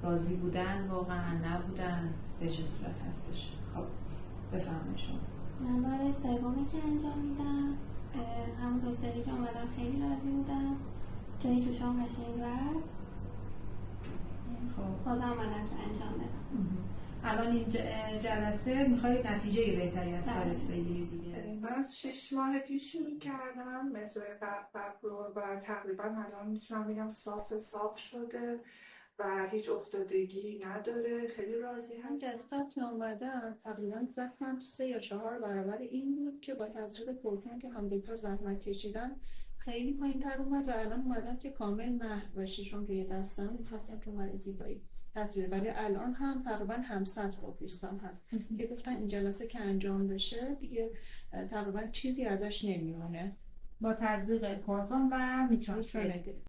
راضی بودن واقعا نبودن، به چه صورت هستش؟ خب بفرمایید شما. من برای سومی که انجام میدم همون دو سری که اومدم خیلی راضی بودم، جایی توش هم قشنگ رفت. خب بازم اومدم که انجام بدم. الان این جلسه میخوای نتیجه بهتری از کارت بگیری دیگه؟ من از 6 ماه پیش شروع کردم مزوی قبل رو و تقریبا الان میتونم بگم صاف شده و هیچ افتادگی نداره. خیلی راضی من هستم. دستم که اومدم تقریبا زخمم 3 یا 4 برابر این بود که با تزریق پروتئین که هم دکتر زحمت کشیدن خیلی پایین‌تر اومد و الان اومدم که کامل محو بشه، چون روی دستم هستم تو مریضی بایی تصویر، ولی الان هم تقریبا همسط با پیستان هست که گفتن این جلسه که انجام بشه دیگه تقریبا چیزی ازش نمیمونه با تزریق کورتون و میترونیدین.